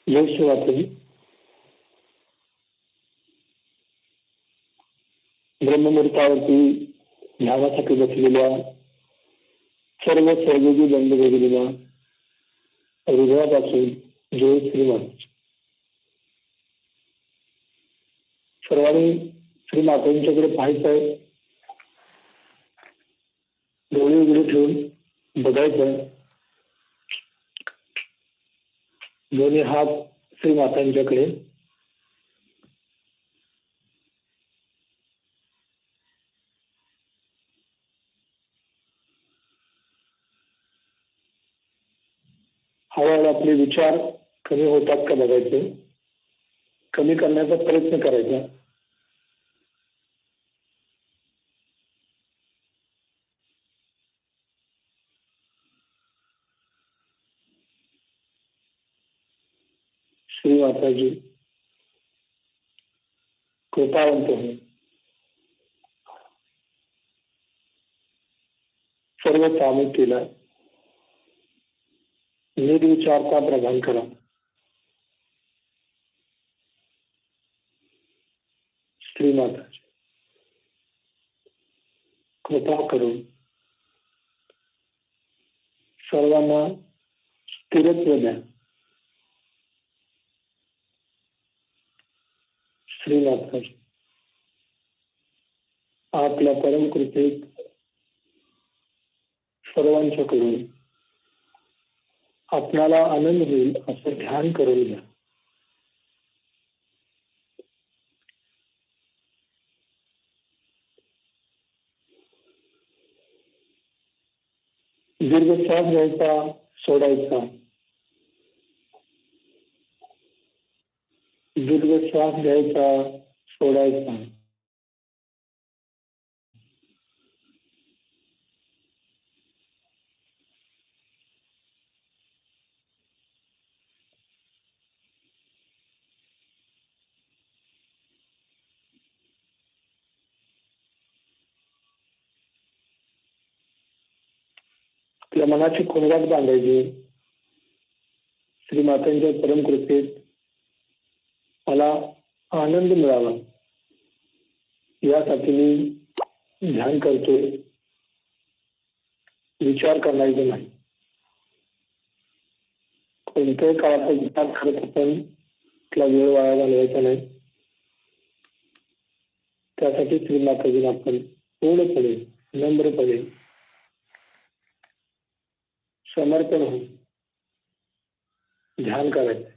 जय शिवाजी. ब्रह्ममुहूर्तावरती ध्यानासाठी बसलेल्या सर्व सहयोगी बंधू भगिनींना हृदयापासून जय श्रीमान. सर्वांनी श्री मातांच्याकडे पाहायचंय, डोळे उघडे ठेवून बघायचं. दोन्ही हात श्री मातांच्याकडे. हळूहळू आपले विचार कमी होतात का बघायचे, कमी करण्याचा प्रयत्न करायचा. श्री माताजी कृपावंत हो, सर्व सामुख्याला निर्विचारता प्रदान करा. श्री माताजी कृपा करून सर्वांना स्थिरत्व द्या. श्री माताजी आपल्या परमकृपेत सर्वांच्याकडून आपणाला आनंद होईल असं ध्यान करून घ्या. दीर्घ श्वास घ्यायचा, सोडायचा. दीर्घ श्वास घ्यायचा, सोडायचा. आपल्या मनाची खोंगाट बांधायची. श्री मातांच्या परमकृपेत मला आनंद मिळावा यासाठी मी ध्यान करतोय. विचार करायचा नाही. कोणत्याही काळाचा विचार करत आपण त्याला वेळ वाया घालवायचा नाही. त्यासाठी श्री माताजींना आपण पूर्णपणे नम्रपणे समर्पण होऊन ध्यान करायचं.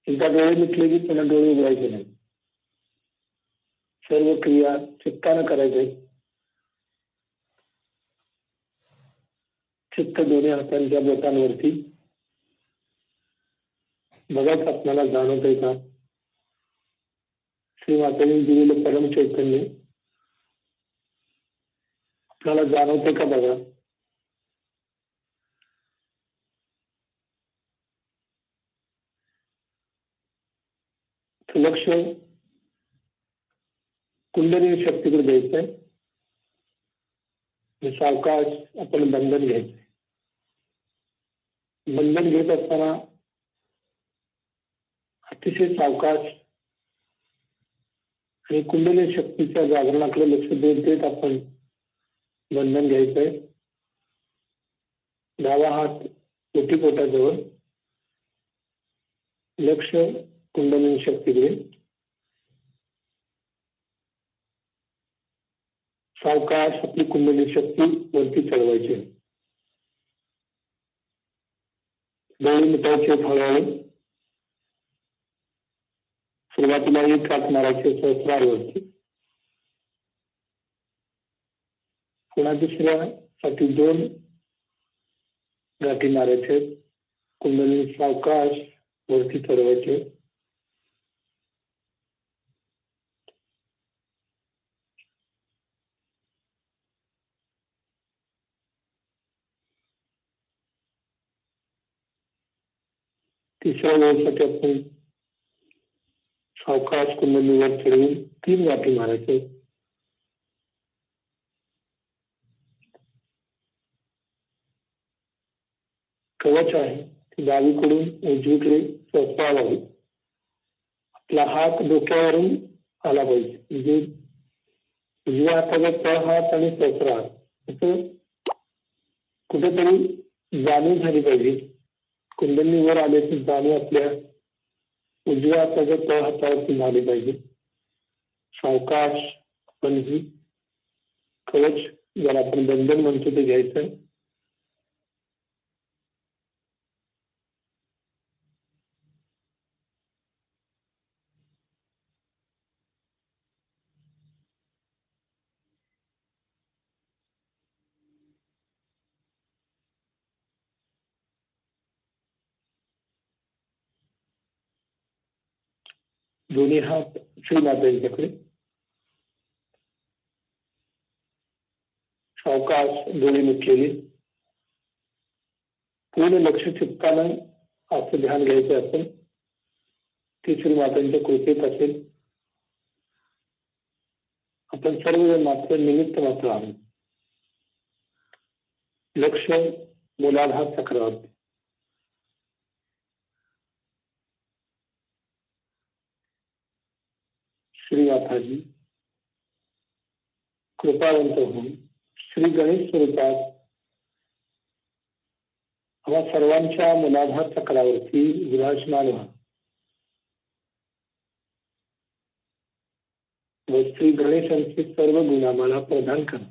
एकदा डोळे मिटले की पुन्हा डोळे उघडायचे नाही. सर्व क्रिया चित्तानं करायचे. चित्त दोन्ही हातांच्या बोटांवरती. बघाच आपल्याला जाणवतंय का श्री मातांनी दिलेलं परम चैतन्य आपल्याला जाणवतंय का बघा. लक्ष कुंडलिनी शक्तीकडे द्यायचंय. सावकाश आपण बंधन घ्यायचंय. बंधन घेत असताना अतिशय सावकाश आणि कुंडलिनी शक्तीच्या जागरणाकडे लक्ष देत आपण बंधन घ्यायचंय. डावा हात पोटाजवळ. लक्ष कुंडलिनी शक्तीकडे. सावकाश आपली कुंडलिनी शक्ती वरती चढवायची. डोळे मिटायचे हळूहळू. सुरुवातीला एक हात मारायचे सहस्रावरती. पुन्हा दुसऱ्यासाठी 2 गाठी मारायचे. कुंडलिनी सावकाश वरती चढवायचे. तिसऱ्या वेळेसाठी आपण सावकाश कुंडलीवर चढवून 3 गाठी मारायचे. कवच आहे ती डावीकडून उजवीकडे सोपवावी. आपला हात डोक्यावरून आला पाहिजे, म्हणजे उजव्या हाताचा तळहात आणि सोपरा हात असं कुठेतरी जाणीव झाली पाहिजे. कुंडली वर आल्याची जाणीव आपल्या उजव्या हाताच्या तळहातावरती झाली पाहिजे. सावकाश आपण ही कवच ज्याला आपण बंधन म्हणतो ते घ्यायचं. दोन्ही हात श्रीमातांच्याकडे. सावकाश डोळे मिटलेले, पूर्ण लक्ष चित्तानं असं ध्यान घ्यायचं असेल ते श्रीमातांच्या कृपेत असेल. आपण सर्वजण मात्र निमित्त मात्र आहोत. लक्ष मूलाधार चक्रावरती. श्रीमाताजी कृपावंत होऊन श्री गणेश स्वरूपात आम्हा सर्वांच्या मूलाधार चक्रावरती विराजमान व्हा व श्री गणेशांचे सर्व गुण आम्हाला प्रदान करा.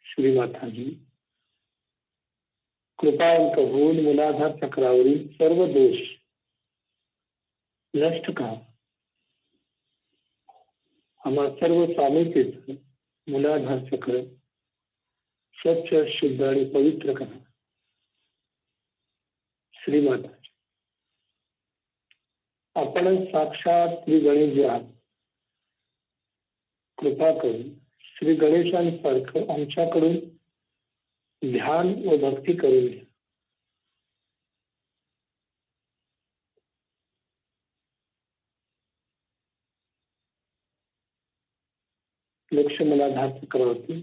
श्रीमाताजी कृपावंत होऊन मूलाधार चक्रावरील सर्व दोष नष्ट करा. आम्हा सर्व सामित्यच मूलाधार चक्र स्वच्छ, शुद्ध आणि पवित्र करा. श्रीमाता आपण साक्षात श्री गणेश जे आहात, कृपा करून श्री गणेशांसारखं आमच्याकडून ध्यान व भक्ती करून घ्या. लक्ष मूलाधार चक्रावरती.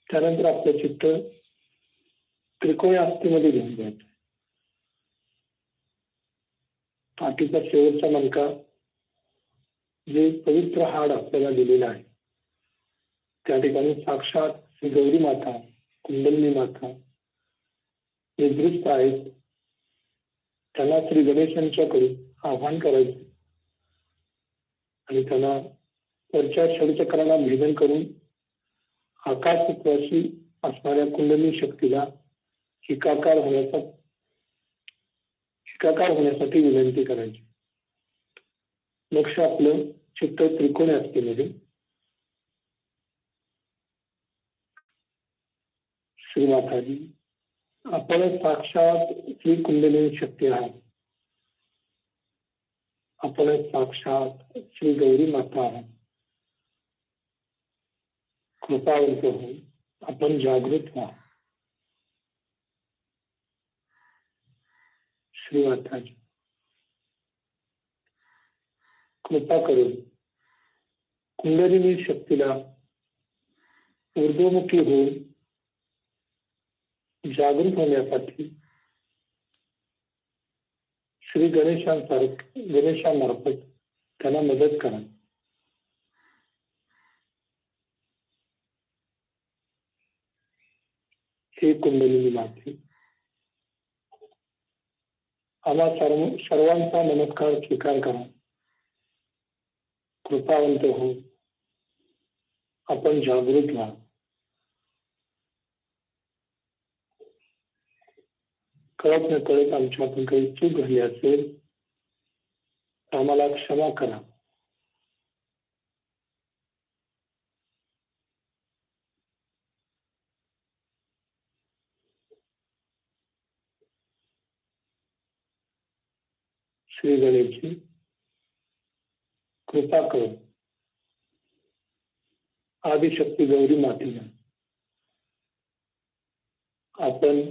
त्यानंतर आपलं चित्त त्रिकोणी आस्तीमध्ये घेऊन जायचं. पाठीचा शेवटचा मणका जे पवित्र हाड आपल्याला दिलेलं आहे त्या ठिकाणी साक्षात श्री गौरी माता, कुंडलिनी माता जे दृष्ट आहेत त्यांना श्री गणेशांच्याकडून आव्हान करायचं आणि त्यांना वरच्या षडचक्रांना भेदन करून आकाश तत्वाशी असणाऱ्या कुंडलिनी शक्तीला एकाकार होण्यासाठी विनंती करायची. लक्ष आपलं चित्त त्रिकोणी आस्तीमध्ये. श्रीमाताजी आपण साक्षात श्री कुंडलिनी शक्ती आहात. आपण साक्षात श्री गौरी माता आहात. कृपावंत होऊन आपण जागृत व्हा. श्रीमाताजी कृपा करून कुंडलिनी शक्तीला ऊर्ध्वमुखी होऊन जागृत होण्यासाठी श्री गणेशांमार्फत त्यांना मदत करा. हे कुंडलिनी माते, आम्हा सर्वांचा नमस्कार स्वीकार करा. कृपावंत हो, आपण जागृत व्हा. कळत न कळत आमच्यातून काही चूक झाली असेल आम्हाला क्षमा करा. श्री गणेशजी, कृपा करून आदिशक्ती गौरी मातेला आपण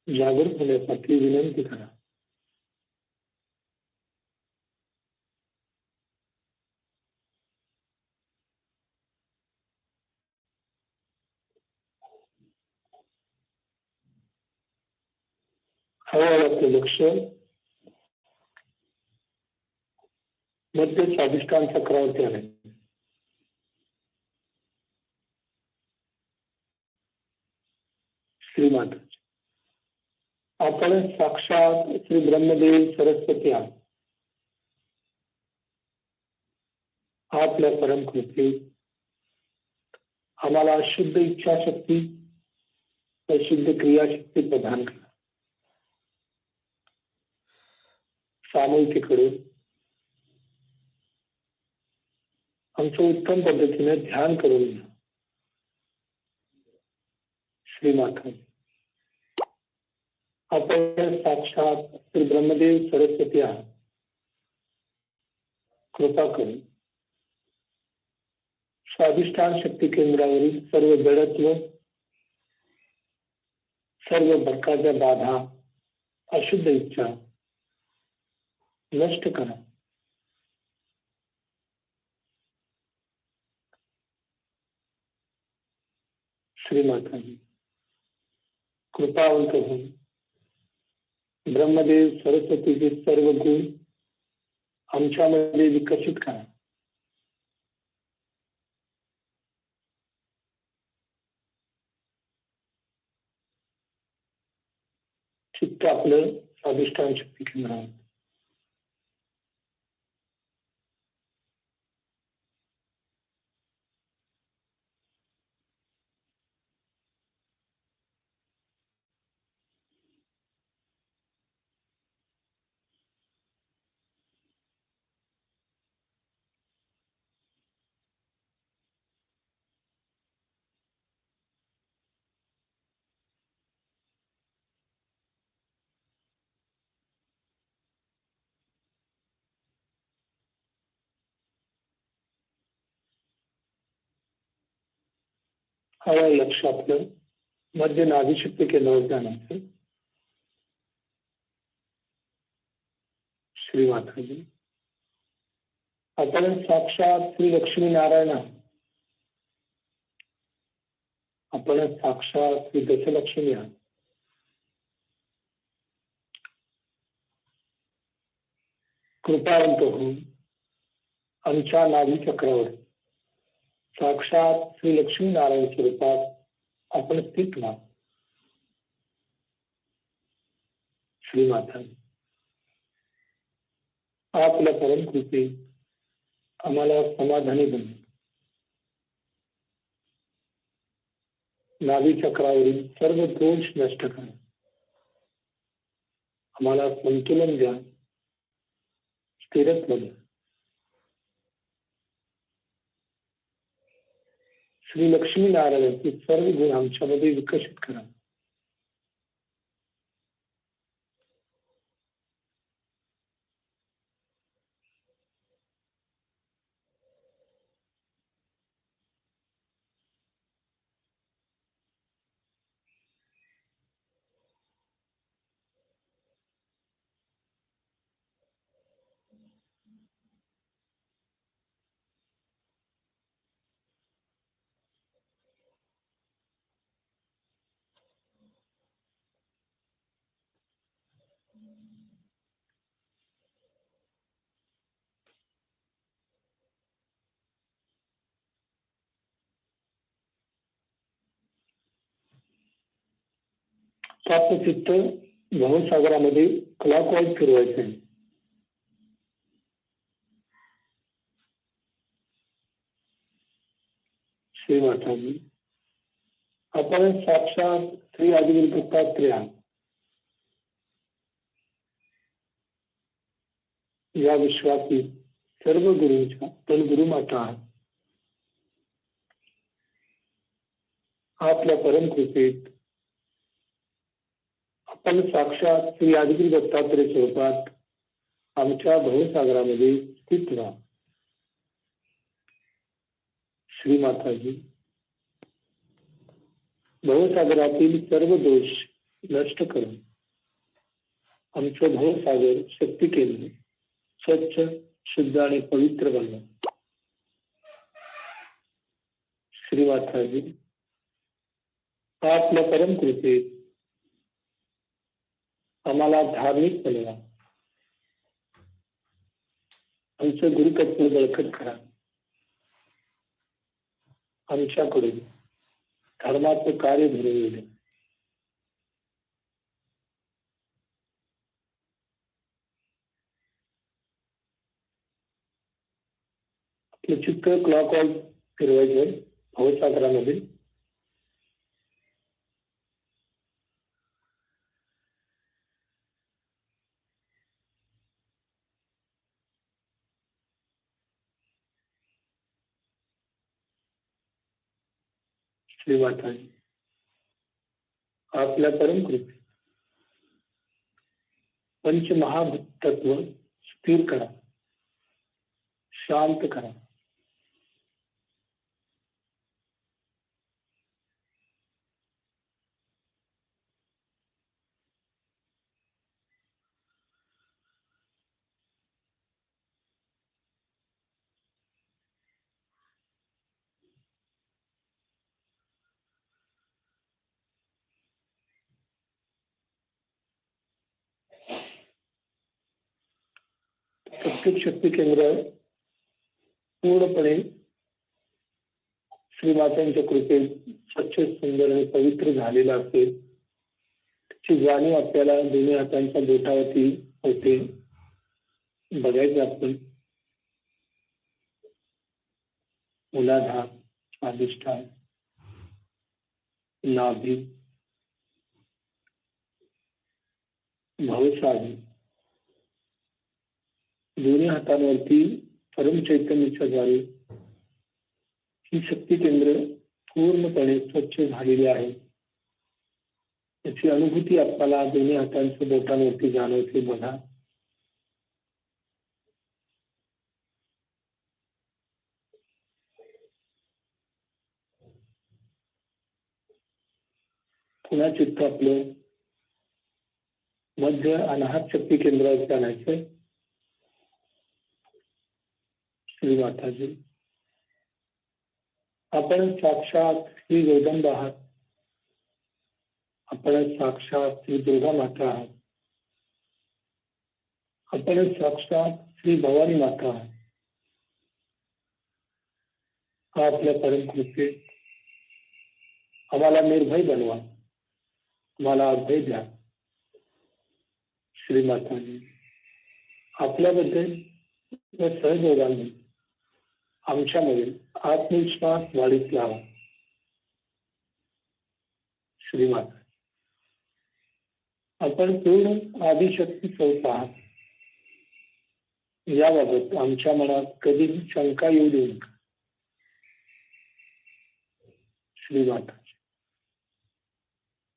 जागृत होण्यासाठी विनंती करा. हळूहळू आपलं लक्ष मध्य स्वाधिष्ठान चक्रावरती आले. श्रीमाता, आपण साक्षात श्री ब्रह्मदेव सरस्वती आहात. आपल्या परमकृपे आम्हाला शुद्ध इच्छाशक्ती व शुद्ध क्रियाशक्ती प्रदान करा. सामूहिकेकडे आमचं उत्तम पद्धतीने ध्यान करून घ्या. श्रीमाता, आपण साक्षात श्री ब्रह्मदेव सरस्वती आहात. कृपा करून स्वाधिष्ठान शक्ती केंद्रावरील सर्व जडत्व, सर्व भरकाच्या बाधा, अशुद्ध इच्छा नष्ट करा. श्रीमाता, कृपावंत होऊन ब्रह्मदेव सरस्वतीचे सर्व गुण आमच्यामध्ये विकसित करा. चित्त आपलं स्वाधिष्ठान शक्ती केंद्रावर. हळूहळू लक्ष आपलं मध्य नाभीशक्ती केंद्रावर जाण्याचं. श्रीमाताजी, आपण साक्षात श्री लक्ष्मी नारायण आहात. आपण साक्षात श्री दशलक्ष्मी आहात. कृपावंत होऊन आमच्या नाभी चक्रावर साक्षात श्री लक्ष्मी नारायण स्वरूपात आपण स्थित व्हा. श्रीमाता, आपल्या परम कृपे आम्हाला समाधानी बनवा. नाभी चक्रावरील सर्व दोष नष्ट करा. आम्हाला संतुलन द्या, स्थिरत्व द्या. श्री लक्ष्मी नारायणाचे सर्व गुण आमच्यामध्ये विकसित करा. आपलं चित्त भवसागरामध्ये क्लॉकवाईज फिरवायचं आहे. श्रीमाताजी, आपण साक्षात श्री आदिवीर दत्तात्रेय आहात. या विश्वातील सर्व गुरूंच्या गुरुमाता आहात. आपल्या परम कृपेत आपण साक्षात श्री यादगिरी दत्तात्रय स्वरूपात आमच्या भवसागरामध्ये स्थित राहा. श्री माताजी, भवसागरातील सर्व दोष नष्ट करून आमचं भवसागर शक्ती केंद्र स्वच्छ, शुद्ध आणि पवित्र बनवा. श्री माताजी, आपल्या परम कृपेत आम्हाला धार्मिक बनवा. आमचं गुरुतत्व बळकट करा. आमच्याकडून धर्माचं कार्य घडवून द्या. आपलं चित्त क्लॉकवाईज फिरवायचं भवसागरामध्ये. श्री माताजी, आपल्या परम कृपेत पंचमहाभूतत्व स्थिर करा, शांत करा. प्रत्येक शक्ती केंद्र पूर्णपणे श्रीमातांच्या कृपेत स्वच्छ, सुंदर आणि पवित्र झालेला असेल. त्याची जाणीव आपल्याला दोन्ही हातांच्या बोटावरती होते. बघायचं आपण मूलाधार, अधिष्ठान, नाभी, भवसागर, दोन्ही हातांवरती परम चैतन्याच्या द्वारे ही शक्ती केंद्र पूर्णपणे स्वच्छ झालेली आहे. याची अनुभूती आपल्याला दोन्ही हातांच्या बोटांवरती जाणवते. बघा, पुन्हा चित्त आपलं मध्य अनाहत शक्ती केंद्रावरती आणायचंय. श्री माताजी, आपण साक्षात श्री जगदंबा आहात. आपण साक्षात श्री दुर्गा माता आहात. आपण साक्षात श्री भवानी माता आहात. आपल्या परम कृपेत आम्हाला निर्भय बनवा. आम्हाला अभय द्या. श्री माताजी, आपल्याबद्दल सहजोगाने आमच्यामध्ये आत्मविश्वास वाढीत लावा. श्री माता, आपण पूर्ण आदिशक्ती स्वरूप आहात. याबाबत आमच्या मनात कधीही शंका येऊ देऊ नका. श्री माता,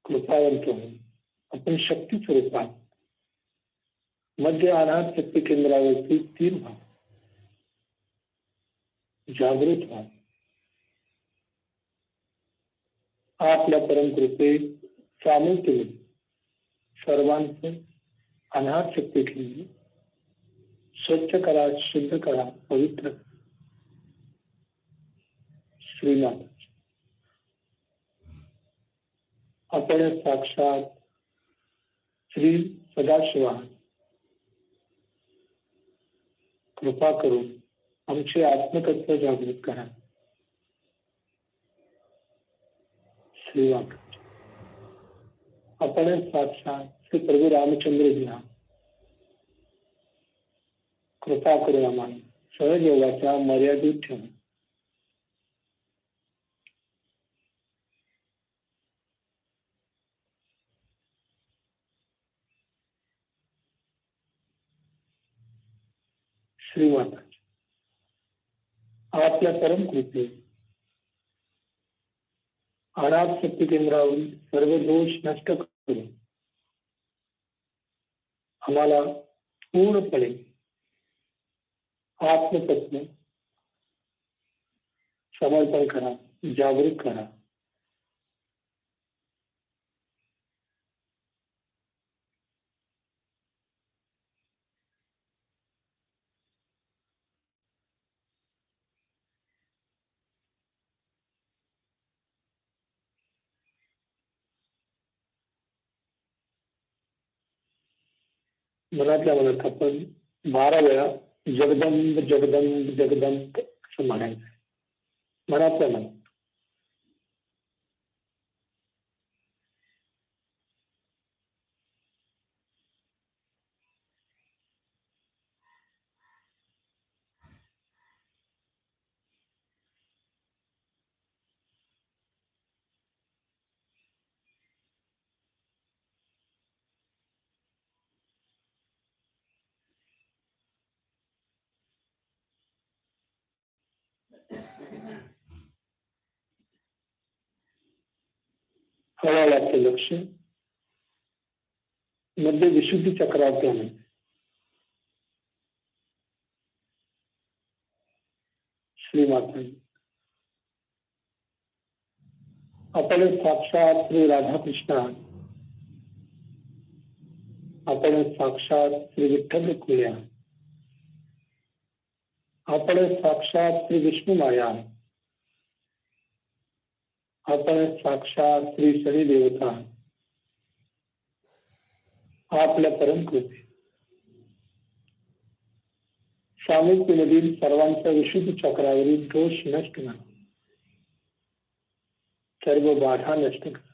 कृपावंत होऊन आपण शक्ती स्वरूप आहात. मध्य अनाहत शक्ती केंद्रावरती स्थिर व्हा, जागृत व्हा. आपल्या परम कृपेत सामूहिक सर्वांचं अनाहत शक्ती केंद्र स्वच्छ करा, शुद्ध करा, पवित्र. श्रीनाथ, आपण साक्षात श्री सदाशिवा, कृपा करून आमचे आत्मतत्व जागृत करा. श्रीवाक, आपण साक्षात श्री प्रभू रामचंद्र जी, कृपा करून आम्हाला सहयोगाच्या मर्यादित ठेवा. श्रीमाता आपल्या परम कृपे अनाथ शक्ती केंद्रावरील सर्व दोष नष्ट करून आम्हाला पूर्णपणे आत्मतत्व समर्पण करा, जागृत करा. मनातल्या मनात आपण 12 वेळा जगदंब जगदंब जगदंब असं म्हणायचं मनातल्या मनात. हळूहळू आपलं लक्ष मध्य विशुद्धी चक्रावरती आणायचं. श्रीमाता आपण साक्षात श्री राधाकृष्ण, आपण साक्षात श्री विठ्ठल रुक्मिणी, आपण साक्षात श्री विष्णू माया, आपण साक्षात श्री शनी देवता. आपल्या परम कृपे सामिप्यमधील सर्वांचा विशुद्ध चक्रावरील दोष नष्ट करा, सर्व बाधा नष्ट करा.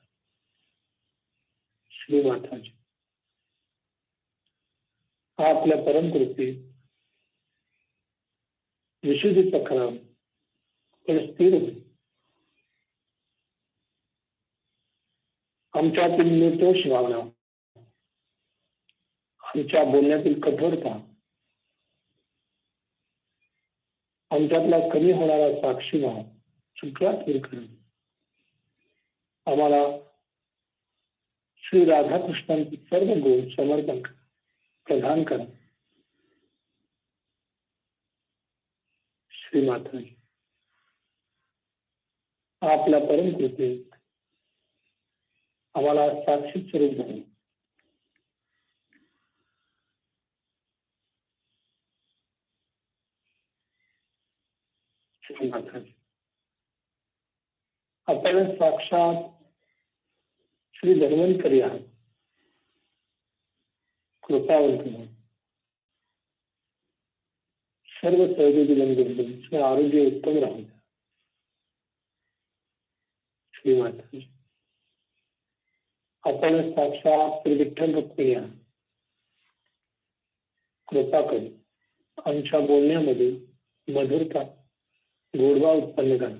श्रीमाताजी आपल्या परम कृपे विशुद्ध चक्रावर स्थिर होईल. आमच्यातील निर्दोष भावना, आमच्या बोलण्यातील कठोरता, आमच्यातला कमी होणारा साक्षी भाव सगळा दूर करून आम्हाला श्री राधाकृष्णांचे सर्व गुण समर्पण करा, प्रदान करा. श्रीमाता आपल्या परम कृपे आम्हाला साक्षी स्वरूप झाले. आपण साक्षात श्री धन्वंतरी आहात, कृपावंत आहात. सर्व सहयोगी बंधूंचे आरोग्य उत्तम राहू द्या. श्रीमाता आपण साक्षात श्री विठ्ठल रुक्मिणी आहात. कृपा करून आमच्या बोलण्यामध्ये मधुरता, गोडवा उत्पन्न करा.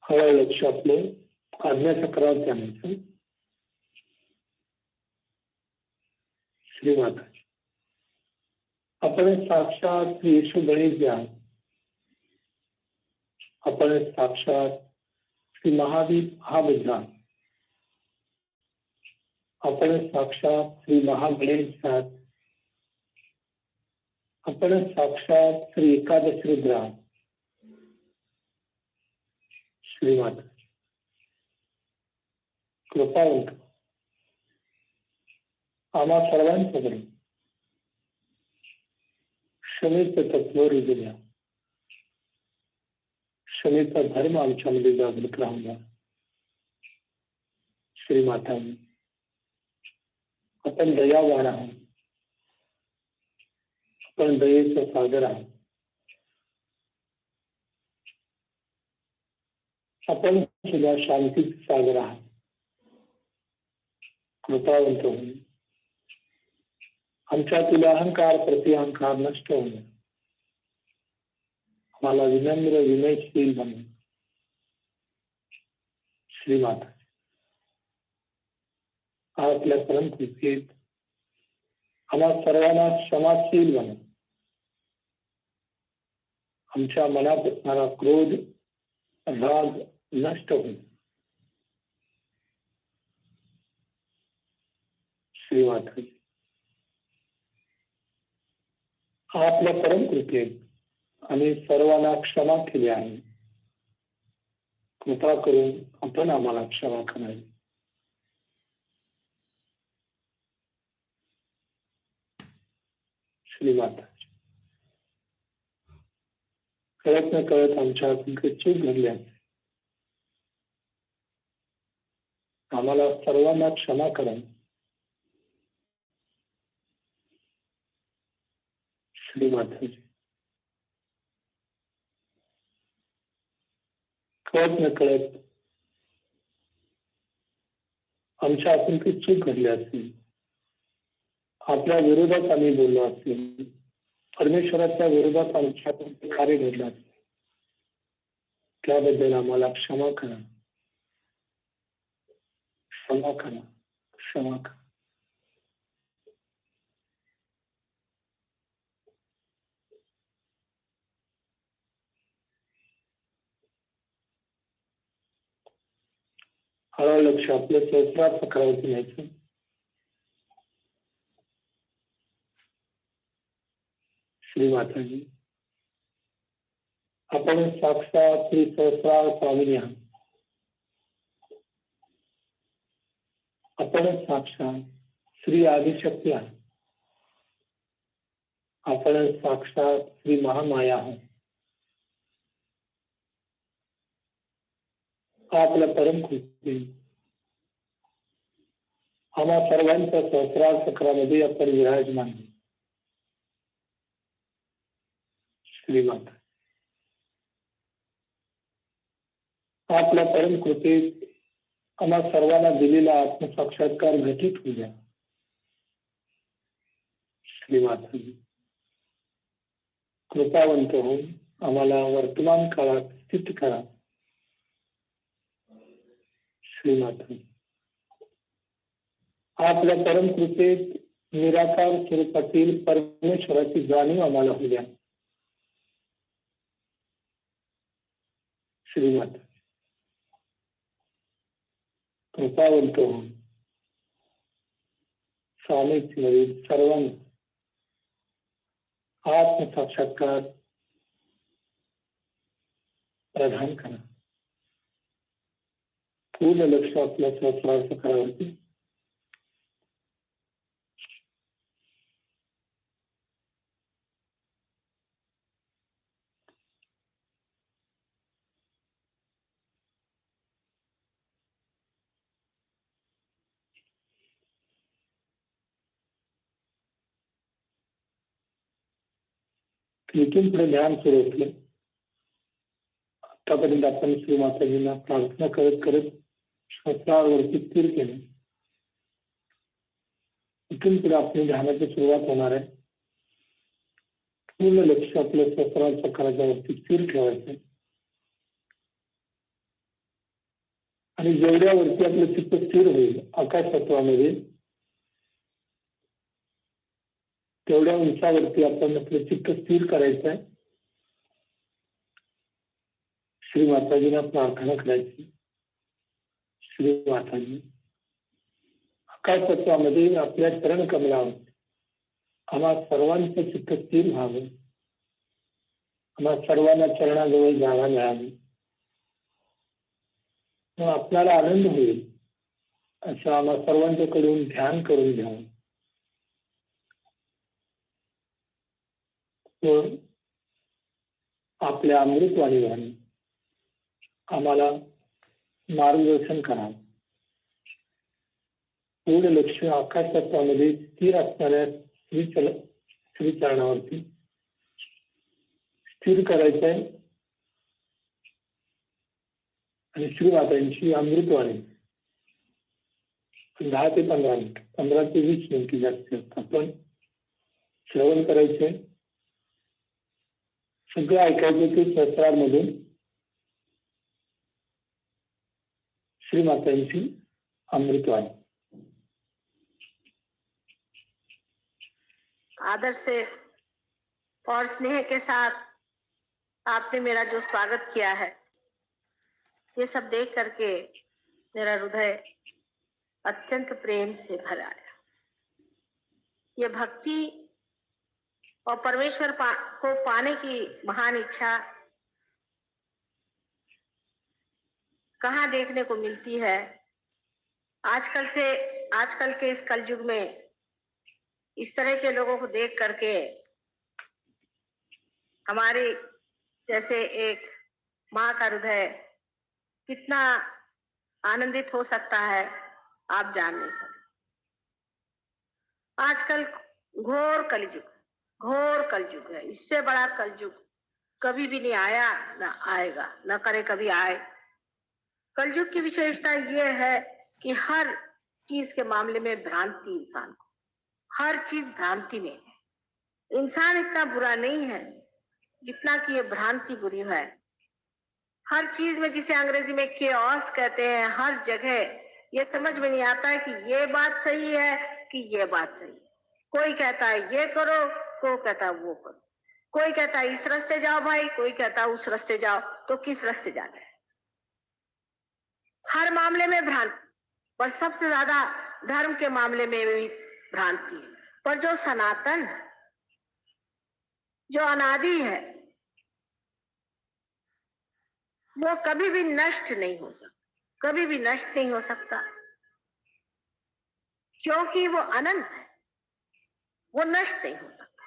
हळूहळू लक्ष आपलं आज्ञाचक्रावरती आणायचं. श्रीमाता आपण साक्षात श्री येशू गणेश जे आहात. आपण साक्षात श्री महावीर हा बुद्ध. आपण साक्षात श्री महागणेश आहात. आपण साक्षात श्री एकादश रुद्र आहात. श्रीमाता कृपावंत आम्हा सर्वांच्याकडे क्षमेचं तत्व रुजू द्या. क्षमेचा धर्म आमच्यामध्ये जागृत राहून द्या. श्रीमाता आपण दयावान आहात. आपण दयेचं सागर आहात. आपण सुद्धा शांतीचं सागर आहात. कृपावंत होऊन आमच्यातील अहंकार प्रतिअहंकार नष्ट होऊन आम्हाला विनम्र विनयशील बनवून श्रीमाता आपल्या परमकृपेत आम्हा सर्वांना क्षमाशील बनवून आमच्या मनात असणारा क्रोध राग नष्ट होईल. श्रीमाता आपल्या परमकृपेत आम्ही सर्वांना क्षमा केली आहे. कृपा करून आपण आम्हाला क्षमा करावी. श्रीमाता कळत न कळत आमच्या चूक घडल्या आम्हाला सर्वांना क्षमा करा. श्रीमाता कळत न कळत आमच्या हातून काही चूक घडली असतील, आपल्या विरोधात आम्ही बोललो असेल, परमेश्वराच्या विरोधात आमच्या कार्य घडलं असेल, त्याबद्दल आम्हाला क्षमा करा. क्षमा करा. क्षमा करा. हळूहळू लक्ष आपल्या सहस्रार चक्रावरती न्यायचं. श्रीमाताजी आपण साक्षात श्री सहस्रार स्वामिनी आहात. आपण साक्षात श्री आदिशक्ती आहात. आपण साक्षात श्री महामाया आहात. आपल्या परमकृपे आम्हा सर्वांच्या सहस्रार चक्रामध्ये आपण विराजमान. श्रीमाता आपल्या परमकृपेत आम्हा सर्वांना दिलेला आत्मसाक्षात्कार घटित होऊ द्या. श्रीमाता कृपावंत होऊन आम्हाला वर्तमान काळात स्थित करा. श्रीमाता आपल्या परमकृपेत निराकार स्वरूपातील परमेश्वराची जाणीव आम्हाला होऊ द्या. श्रीमाता कृपावंत होऊन स्वामींमधील सर्वांना आत्मसाक्षात्कार प्रदान करा. पूर्ण लक्ष आपल्या सहस्रार चक्रावरती. इथून पुढे ध्यान सुरू होते. आतापर्यंत आपण श्री माताजींना प्रार्थना करत करत श्वासावरती स्थिर केले. इथून पुढे आपली ध्यानाची सुरुवात होणार आहे. पूर्ण लक्ष आपल्या श्वासाच्या चक्राच्या वरती स्थिर ठेवायचं आणि जेवढ्यावरती आपलं चित्त स्थिर होईल आकाश तत्वामध्ये तेवढ्या उंचावरती आपण आपलं चित्त स्थिर करायचं आहे. श्री माताजींना प्रार्थना करायची. श्री माताजी अकाल तत्वामध्ये आपल्या चरण कमलावर आम्हा सर्वांचं चित्त स्थिर व्हावं, आम्हा सर्वांना चरणाजवळ जागा मिळावी, मग आपल्याला आनंद होईल असं आम्हा सर्वांच्याकडून ध्यान करून घ्यावं. आपल्या अमृतवाणीद्वारे आम्हाला मार्गदर्शन करावं. पूर्ण लक्ष आकाश तत्वामध्ये स्थिर असणाऱ्या श्रीचरणावरती स्थिर करायचंय आणि श्रीमातांची अमृतवाणी 10 ते 15 मिनिट, 15 ते 20 मिनिट जास्त आपण श्रवण करायचंय. सगळं ऐकायचं ते सहस्रारमधून श्रीमातांची अमृतवाणी. आदर से और स्नेह के साथ आपने मेरा जो स्वागत किया है, ये सब देख करके मेरा हृदय अत्यंत प्रेम से भर आया. ये भक्ति और परमेश्वर को पाने की महान इच्छा कहाँ देखने को मिलती है. आजकल के इस कलयुग में इस तरह के लोगों को देख करके हमारी जैसे एक माँ का हृदय कितना आनंदित हो सकता है, आप जान नहीं सकते. आजकल घोर कलयुग है. इससे बड़ा कलयुग कभी भी नहीं आया, ना आएगा, न करे कभी आए. कलयुग की विशेषता ये है कि हर चीज के मामले में भ्रांति, इंसान को हर चीज भ्रांति में है. इंसान इतना बुरा नहीं है जितना कि ये भ्रांति बुरी है. हर चीज में, जिसे अंग्रेजी में केओस कहते हैं, हर जगह ये समझ में नहीं आता है कि ये बात सही है कि ये बात सही है. कोई कहता है ये करो, कोई कहता है वो करो, कोई कहता है इस रास्ते जाओ भाई, कोई कहता है उस रास्ते जाओ. तो किस रास्ते जाना है? हर मामले में भ्रांति, पर सबसे ज्यादा धर्म के मामले में भी भ्रांति है. पर जो सनातन, जो अनादि है, वो कभी भी नष्ट नहीं हो सकता, कभी भी नष्ट नहीं हो सकता, क्योंकि वो अनंत है. वो नष्ट नहीं हो सकता.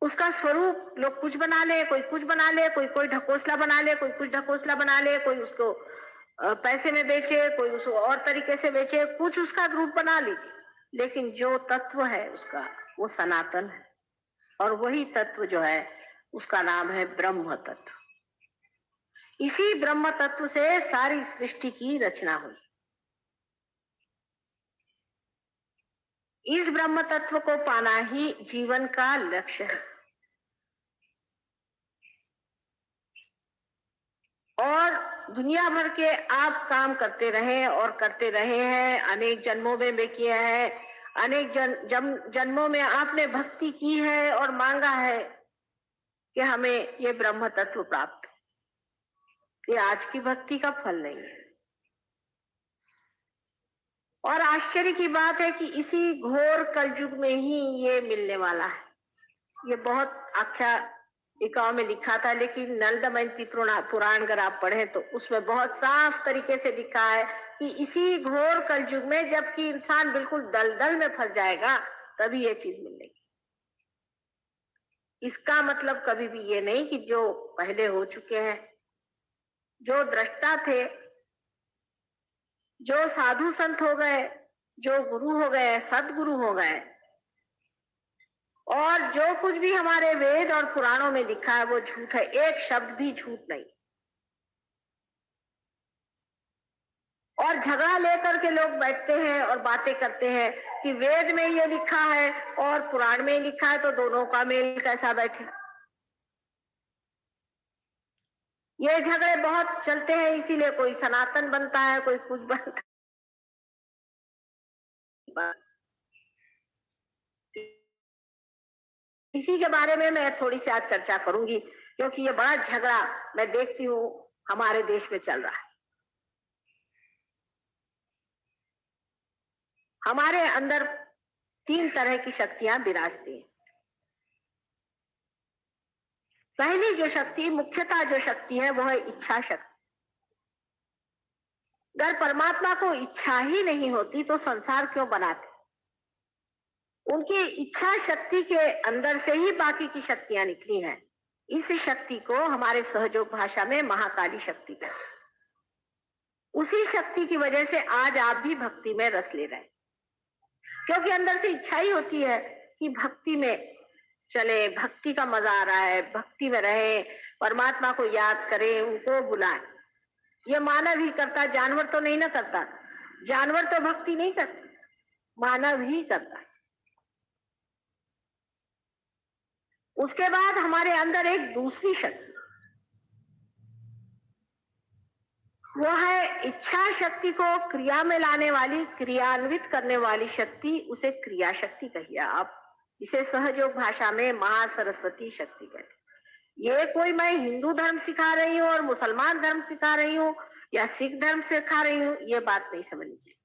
उसका स्वरूप लोग कुछ बना ले, कोई कुछ बना ले, कोई ढकोसला बना ले, कोई कुछ ढकोसला बना ले, कोई उसको पैसे में बेचे, कोई उसको और तरीके से बेचे, कुछ उसका रूप बना लीजिए. लेकिन जो तत्व है उसका, वो सनातन है. और वही तत्व जो है उसका नाम है ब्रह्म तत्व. इसी ब्रह्म तत्व से सारी सृष्टि की रचना हुई. इस ब्रह्म तत्व को पाना ही जीवन का लक्ष्य है. और दुनिया भर के आप काम करते रहे और करते रहे हैं. अनेक जन्मों में भी किया है. अनेक जन्मों में आपने भक्ति की है और मांगा है कि हमें ये ब्रह्म तत्व प्राप्त हो. ये आज की भक्ति का फल नहीं है. और आश्चर्य की बात है कि इसी घोर कलयुग में ही ये मिलने वाला है. ये बहुत आख्यायिकाओं में लिखा था, लेकिन नल दमयंती पुराण अगर आप पढ़ें तो उसमें बहुत साफ तरीके से लिखा है कि इसी घोर कलयुग में, जबकि इंसान बिल्कुल दलदल में फंस जाएगा, तभी ये चीज मिलेगी. इसका मतलब कभी भी ये नहीं कि जो पहले हो चुके हैं, जो दृष्टा थे, जो साधु संत हो गए, जो गुरु हो गए, सदगुरु हो गए, और जो कुछ भी हमारे वेद और पुराणों में लिखा है वो झूठ है. एक शब्द भी झूठ नहीं. और झगड़ा लेकर के लोग बैठते हैं और बातें करते हैं कि वेद में ये लिखा है और पुराण में लिखा है, तो दोनों का मेल कैसा बैठे. ये झगड़े बहुत चलते हैं, इसीलिए कोई सनातन बनता है, कोई कुछ बनता है. इसी के बारे में मैं थोड़ी सी आज चर्चा करूंगी, क्योंकि ये बड़ा झगड़ा मैं देखती हूँ हमारे देश में चल रहा है. हमारे अंदर 3 तरह की शक्तियां विराजती हैं। पहली जो शक्ति, मुख्यतः जो शक्ति है, वो है इच्छा शक्ति। अगर परमात्मा को इच्छा ही नहीं होती तो संसार क्यों बनाते? उनकी इच्छा शक्ति के अंदर से ही बाकी की शक्तियां निकली हैं। इस शक्ति को हमारे सहयोग भाषा में महाकाली शक्ति कहते हैं। उसी शक्ति की वजह से आज आप भी भक्ति में रस ले रहे हैं, क्योंकि अंदर से इच्छा ही होती है कि भक्ति में चले, भक्ति का मजा आ रहा है, भक्ति में रहे, परमात्मा को याद करें, उनको बुलाएं। ये मानव ही करता, जानवर तो नहीं ना करता। जानवर तो भक्ति नहीं करता, मानव ही करता है। उसके बाद हमारे अंदर एक दूसरी शक्ति, वो है इच्छा शक्ति को क्रिया में लाने वाली, क्रियान्वित करने वाली शक्ति। उसे क्रिया शक्ति कहिए आप। इसे सहयोग भाषा में महासरस्वती शक्ति कहते हैं। ये कोई मैं हिंदू धर्म सिखा रही हूँ और मुसलमान धर्म सिखा रही हूँ या सिख धर्म सिखा रही हूँ, ये बात नहीं समझनी चाहिए।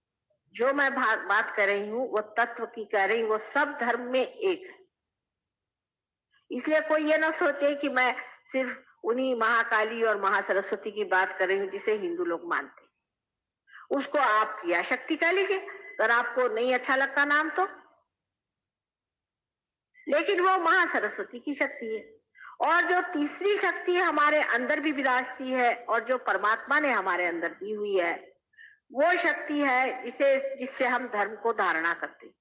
जो मैं बात कर रही हूँ वो तत्व की कह रही हूँ, वो सब धर्म में एक है। इसलिए कोई ये ना सोचे कि मैं सिर्फ उन्हीं महाकाली और महासरस्वती की बात कर रही हूँ जिसे हिंदू लोग मानते हैं। उसको आप क्रिया शक्ति कह लीजिए, अगर आपको नहीं अच्छा लगता नाम तो। लेकिन वो महासरस्वती की शक्ति है। और जो तीसरी शक्ति हमारे अंदर भी विराजती है और जो परमात्मा ने हमारे अंदर दी हुई है, वो शक्ति है जिससे हम धर्म को धारणा करते हैं।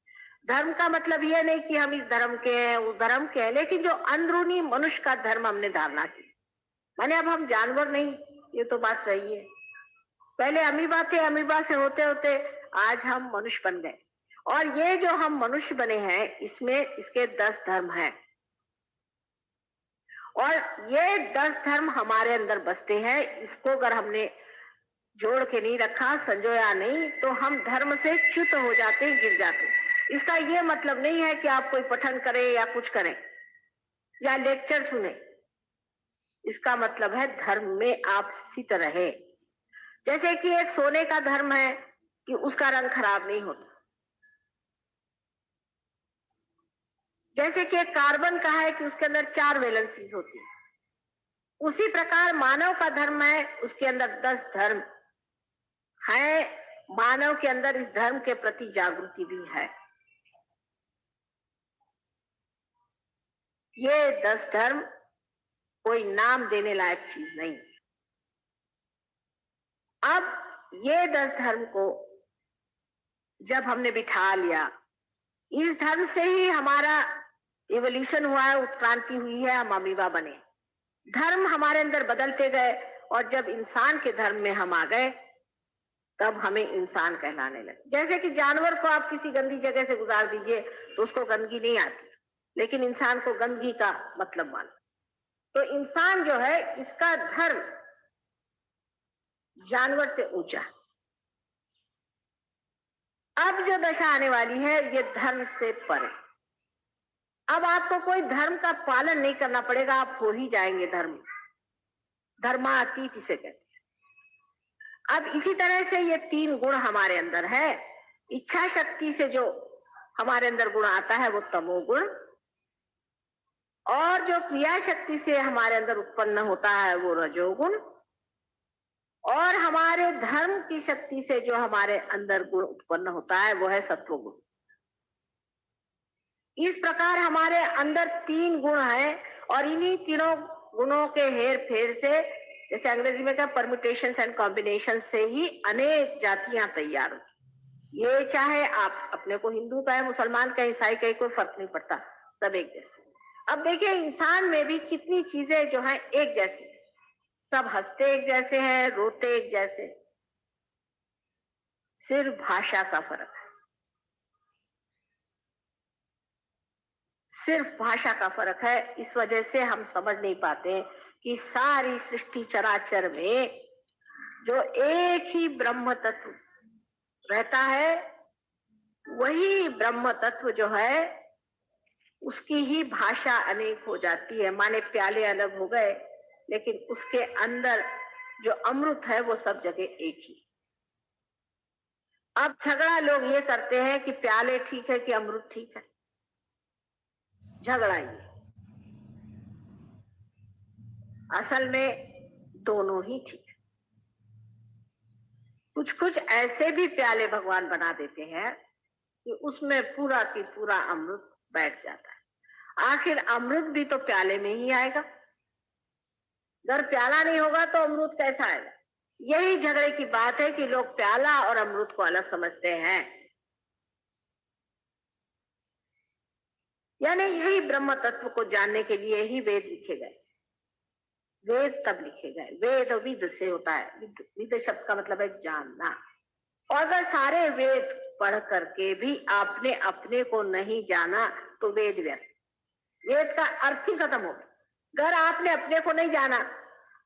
धर्म का मतलब ये नहीं कि हम इस धर्म के हैं, उस धर्म के हैं, लेकिन जो अंदरूनी मनुष्य का धर्म हमने धारणा की। माने अब हम जानवर नहीं, ये तो बात सही है। पहले अमीबा थे, अमीबा से होते होते आज हम मनुष्य बन गए। और ये जो हम मनुष्य बने हैं, इसमें इसके 10 धर्म हैं। और ये 10 धर्म हमारे अंदर बसते हैं। इसको अगर हमने जोड़ के नहीं रखा, संजोया नहीं, तो हम धर्म से च्युत हो जाते हैं, गिर जाते हैं। इसका ये मतलब नहीं है कि आप कोई पठन करें या कुछ करें या लेक्चर सुने। इसका मतलब है धर्म में आप स्थित रहे। जैसे कि एक सोने का धर्म है कि उसका रंग खराब नहीं होता, जैसे कि एक कार्बन का है कि उसके अंदर 4 वैलेंसीज होती है। उसी प्रकार मानव का धर्म है, उसके अंदर 10 धर्म है। मानव के अंदर इस धर्म के प्रति जागृति भी है। ये 10 धर्म कोई नाम देने लायक चीज नहीं। अब ये 10 धर्म को जब हमने बिठा लिया, इस धर्म से ही हमारा इवोल्यूशन हुआ है, उत्क्रांति हुई है, हम अमीबा बने। धर्म हमारे अंदर बदलते गए और जब इंसान के धर्म में हम आ गए, तब हमें इंसान कहलाने लगे। जैसे कि जानवर को आप किसी गंदी जगह से गुजार दीजिए तो उसको गंदगी नहीं आती, लेकिन इंसान को गंदगी का मतलब मानो। तो इंसान जो है, इसका धर्म जानवर से ऊंचा। अब जो दशा आने वाली है, ये धर्म से परे। अब आपको कोई धर्म का पालन नहीं करना पड़ेगा, आप हो ही जाएंगे धर्मातीत इसे कहते हैं। अब इसी तरह से ये 3 गुण हमारे अंदर है। इच्छा शक्ति से जो हमारे अंदर गुण आता है वो तमोगुण, और जो क्रिया शक्ति से हमारे अंदर उत्पन्न होता है वो रजोगुण, और हमारे धर्म की शक्ति से जो हमारे अंदर गुण उत्पन्न होता है वो है सत्वगुण। इस प्रकार हमारे अंदर 3 गुण हैं और इन्हीं तीनों गुणों के हेर फेर से, जैसे अंग्रेजी में क्या, परम्यूटेशंस एंड कॉम्बिनेशन से ही अनेक जातियां तैयार होती। ये चाहे आप अपने को हिंदू कहें, मुसलमान कहें, ईसाई कहें, कोई फर्क नहीं पड़ता, सब एक जैसे। अब देखिए इंसान में भी कितनी चीजें जो हैं एक जैसी। सब हंसते एक जैसे हैं, रोते एक जैसे, सिर्फ भाषा का फर्क है। सिर्फ भाषा का फर्क है। इस वजह से हम समझ नहीं पाते कि सारी सृष्टि चराचर में जो एक ही ब्रह्म तत्व रहता है, वही ब्रह्म तत्व जो है उसकी ही भाषा अनेक हो जाती है। माने प्याले अलग हो गए, लेकिन उसके अंदर जो अमृत है वो सब जगह एक ही। अब झगड़ा लोग ये करते हैं कि प्याले ठीक है कि अमृत ठीक है, झगड़ा ये। असल में दोनों ही ठीक है। कुछ कुछ ऐसे भी प्याले भगवान बना देते हैं कि उसमें पूरा की पूरा अमृत बैठ जाता है। आखिर अमृत भी तो प्याले में ही आएगा, अगर प्याला नहीं होगा तो अमृत कैसा आएगा? यही झगड़े की बात है कि लोग प्याला और अमृत को अलग समझते हैं। यानी यही ब्रह्म तत्व को जानने के लिए ही वेद लिखे गए। वेद तब लिखे गए, वेद विद से होता है, विद शब्द का मतलब है जानना। और अगर सारे वेद पढ़ करके भी आपने अपने को नहीं जाना तो वेद व्यर्थ, वेद का अर्थ ही खत्म हो गया। अगर आपने अपने को नहीं जाना,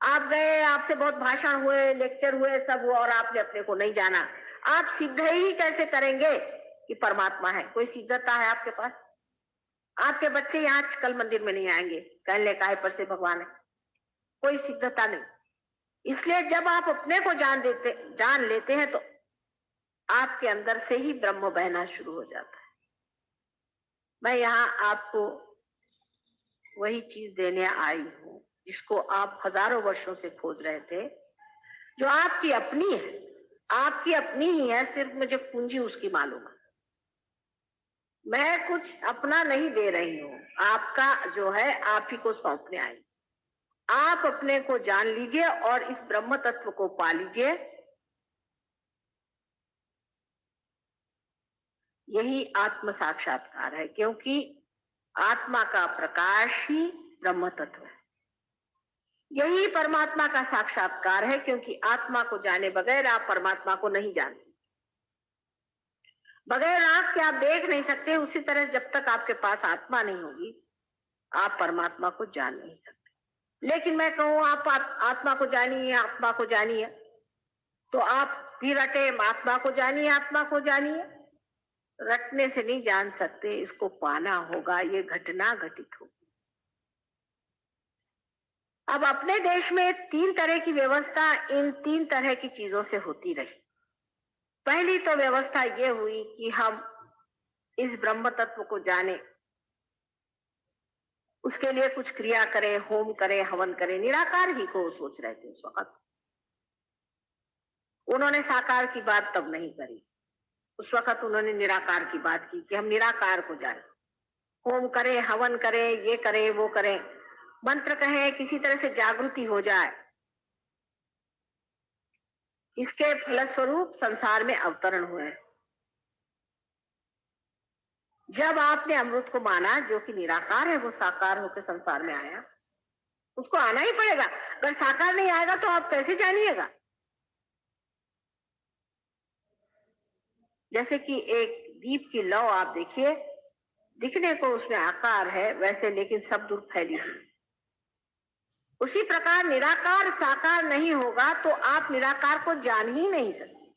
आप गए, आपसे बहुत भाषण हुए, लेक्चर हुए, सब हुआ, और आपने अपने को नहीं जाना, आप सिद्ध ही कैसे करेंगे कि परमात्मा है? कोई सिद्धता है आपके पास? आपके बच्चे यहाँ कल मंदिर में नहीं आएंगे, कहने का है पर से भगवान है, कोई सिद्धता नहीं। इसलिए जब आप अपने को जान लेते हैं तो आपके अंदर से ही ब्रह्म बहना शुरू हो जाता है। मैं यहाँ आपको वही चीज देने आई हूँ जिसको आप हजारों वर्षों से खोज रहे थे, जो आपकी अपनी है, आपकी अपनी ही है, सिर्फ मुझे पूंजी उसकी मालूम है। मैं कुछ अपना नहीं दे रही हूँ, आपका जो है आप ही को सौंपने आई। आप अपने को जान लीजिए और इस ब्रह्म तत्व को पा लीजिए। यही आत्म साक्षात्कार है, क्योंकि आत्मा का प्रकाश ही ब्रह्म तत्व है। यही परमात्मा का साक्षात्कार है, क्योंकि आत्मा को जाने बगैर आप परमात्मा को नहीं जान सकते। बगैर आंख के आप देख नहीं सकते, उसी तरह जब तक आपके पास आत्मा नहीं होगी आप परमात्मा को जान नहीं सकते। लेकिन मैं कहूं आप आत्मा को जानिए, आत्मा को जानिए, तो आप भी रटे आत्मा को जानिए, आत्मा को जानिए। रटने से नहीं जान सकते, इसको पाना होगा, ये घटना घटित होगी। अब अपने देश में 3 तरह की व्यवस्था इन 3 तरह की चीजों से होती रही। पहली तो व्यवस्था ये हुई कि हम इस ब्रह्म तत्व को जाने, उसके लिए कुछ क्रिया करें, होम करें, हवन करें, निराकार ही को सोच रहे थे उस वक्त। उन्होंने साकार की बात तब नहीं करी, उस वक्त उन्होंने निराकार की बात की कि हम निराकार को जाने, होम करें, हवन करें, ये करें, वो करें, मंत्र कहें, किसी तरह से जागृति हो जाए। इसके फलस्वरूप संसार में अवतरण हुए। जब आपने अमृत को माना, जो कि निराकार है, वो साकार होकर संसार में आया, उसको आना ही पड़ेगा। अगर साकार नहीं आएगा तो आप कैसे जानिएगा? जैसे कि एक दीप की लौ आप देखिए, दिखने को उसमें आकार है वैसे, लेकिन सब दूर फैली हुई। उसी प्रकार निराकार साकार नहीं होगा तो आप निराकार को जान ही नहीं सकते।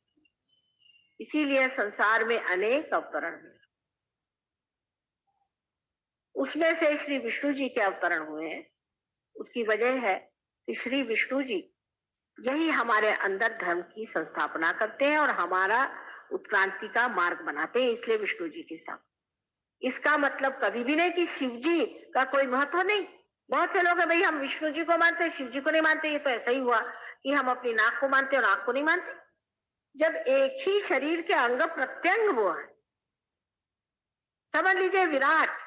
इसीलिए संसार में अनेक अवतरण हुए, उसमें से श्री विष्णु जी के अवतरण हुए। उसकी वजह है कि श्री विष्णु जी यही हमारे अंदर धर्म की संस्थापना करते हैं और हमारा उत्क्रांति का मार्ग बनाते हैं, इसलिए विष्णु जी के साथ। इसका मतलब कभी भी नहीं कि शिव जी का कोई महत्व नहीं। बहुत से लोग हैं भाई हम विष्णु जी को मानते हैं, शिव जी को नहीं मानते। ये तो ऐसा ही हुआ कि हम अपनी नाक को मानते और आंख को नहीं मानते, जब एक ही शरीर के अंग प्रत्यंग वो है। समझ लीजिए विराट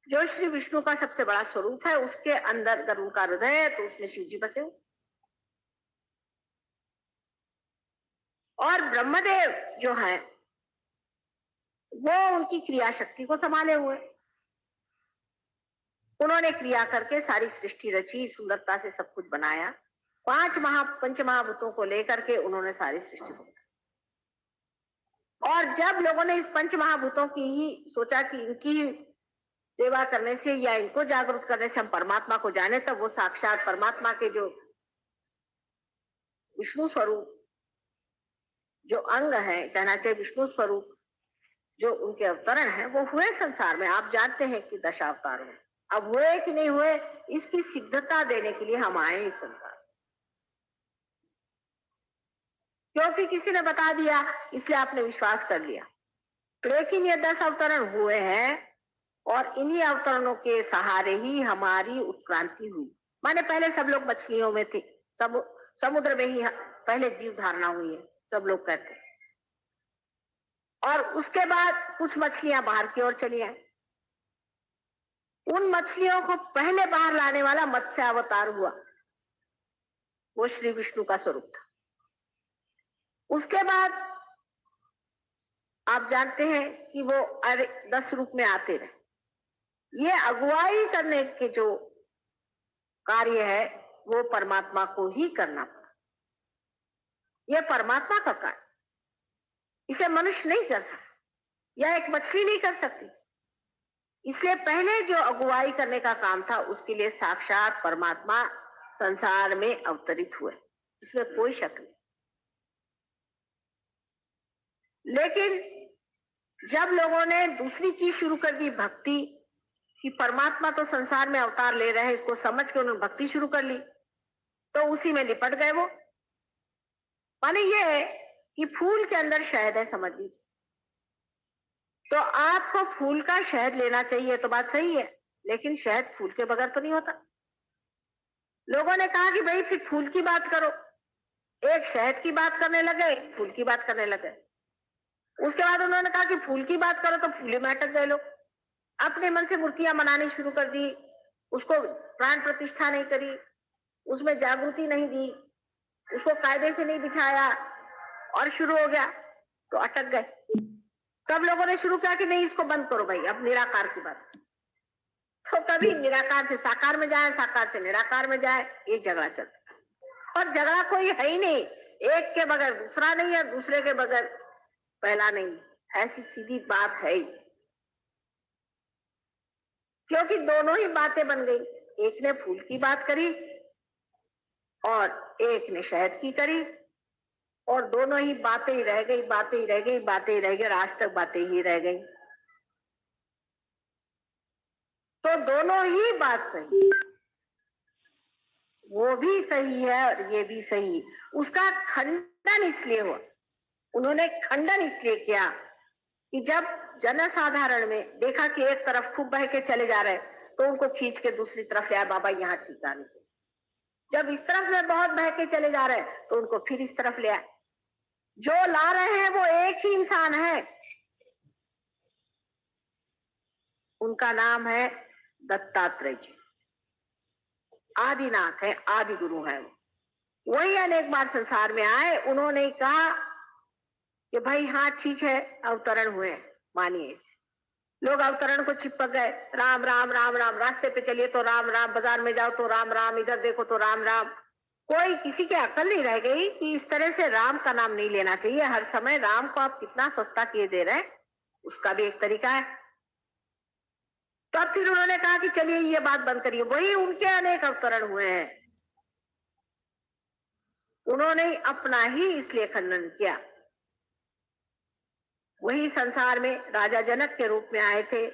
जो श्री विष्णु का सबसे बड़ा स्वरूप है, उसके अंदर अगर उनका हृदय है तो उसमें शिव जी बसे हुए। और ब्रह्मदेव जो है वो उनकी क्रिया शक्ति को संभाले हुए। उन्होंने क्रिया करके सारी सृष्टि रची, सुंदरता से सब कुछ बनाया। पंच महाभूतों को लेकर के उन्होंने सारी सृष्टि को बनाया। और जब लोगों ने इस पंच महाभूतों की ही सोचा कि इनकी सेवा करने से या इनको जागरूक करने से हम परमात्मा को जाने, तब वो साक्षात परमात्मा के जो विष्णु स्वरूप जो अंग है, कहना चाहिए विष्णु स्वरूप जो उनके अवतरण है, वो हुए संसार में। आप जानते हैं कि दशावतार हुए, अब हुए कि नहीं हुए इसकी सिद्धता देने के लिए हम आए इस संसार। क्योंकि किसी ने बता दिया इसलिए आपने विश्वास कर लिया। लेकिन ये 10 अवतरण हुए हैं और इन्हीं अवतरणों के सहारे ही हमारी उत्क्रांति हुई। माने पहले सब लोग मछलियों में थे, सब समुद्र में ही पहले जीव धारणा हुई है, सब लोग कहते हैं। और उसके बाद कुछ मछलियां बाहर की ओर चली आई। उन मछलियों को पहले बाहर लाने वाला मत्स्य अवतार हुआ, वो श्री विष्णु का स्वरूप था। उसके बाद आप जानते हैं कि वो 10 रूप में आते रहे। ये अगुवाई करने के जो कार्य है वो परमात्मा को ही करना पड़ा। ये परमात्मा का कार्य, इसे मनुष्य नहीं कर सकता या एक मछली नहीं कर सकती। इसलिए पहले जो अगुवाई करने का काम था उसके लिए साक्षात परमात्मा संसार में अवतरित हुए, इसमें कोई शक नहीं। लेकिन जब लोगों ने दूसरी चीज शुरू कर दी, भक्ति, कि परमात्मा तो संसार में अवतार ले रहे हैं, इसको समझ के उन्होंने भक्ति शुरू कर ली, तो उसी में लिपट गए वो। माने ये है कि फूल के अंदर शहद है, समझ लीजिए, तो आपको फूल का शहद लेना चाहिए, तो बात सही है, लेकिन शहद फूल के बगैर तो नहीं होता। लोगों ने कहा कि भाई फिर फूल की बात करो, एक शहद की बात करने लगे, फूल की बात करने लगे। उसके बाद उन्होंने कहा कि फूल की बात करो, तो फूल में अटक गए लोग, अपने मन से मूर्तियां बनानी शुरू कर दी, उसको प्राण प्रतिष्ठा नहीं करी, उसमें जागृति नहीं दी, उसको कायदे से नहीं दिखाया और शुरू हो गया, तो अटक गए। तब लोगों ने शुरू किया कि नहीं, इसको बंद करो भाई, अब निराकार की बात। तो कभी निराकार से साकार में जाए, साकार से निराकार में जाए, ये झगड़ा चलता। और झगड़ा कोई है ही नहीं, एक के बगैर दूसरा नहीं है, दूसरे के बगैर पहला नहीं, ऐसी सीधी बात है ही। क्योंकि दोनों ही बातें बन गई, एक ने फूल की बात करी और एक ने शहद की करी, और दोनों ही बातें ही रह गई, बातें ही रह गई, बातें ही रह गई, आज तक बातें ही रह गई। तो दोनों ही बात सही, वो भी सही है और ये भी सही। उसका खंडन इसलिए हुआ, उन्होंने खंडन इसलिए किया कि जब जनसाधारण में देखा कि एक तरफ खूब बह के चले जा रहे, तो उनको खींच के दूसरी तरफ ले आए, बाबा यहाँ ठीक आने से। जब इस तरफ में बहुत बह के चले जा रहे, तो उनको फिर इस तरफ ले आए। जो ला रहे हैं वो एक ही इंसान है, उनका नाम है दत्तात्रेय जी। आदिनाथ है, आदि गुरु है। वही अनेक बार संसार में आए, उन्होंने कहा कि भाई हाँ ठीक है, अवतरण हुए, मानिए इसे। लोग अवतरण को चिपक गए, राम राम राम राम, रास्ते पे चलिए तो राम राम, बाजार में जाओ तो राम राम, इधर देखो तो राम राम। कोई किसी के अकल नहीं रह गई कि इस तरह से राम का नाम नहीं लेना चाहिए। हर समय राम को आप कितना सस्ता किए दे रहे हैं, उसका भी एक तरीका है। तो अब फिर उन्होंने कहा कि चलिए ये बात बंद करिए। वही उनके अनेक अवतरण हुए हैं, उन्होंने अपना ही इसलिए खंडन किया। वही संसार में राजा जनक के रूप में आए थे,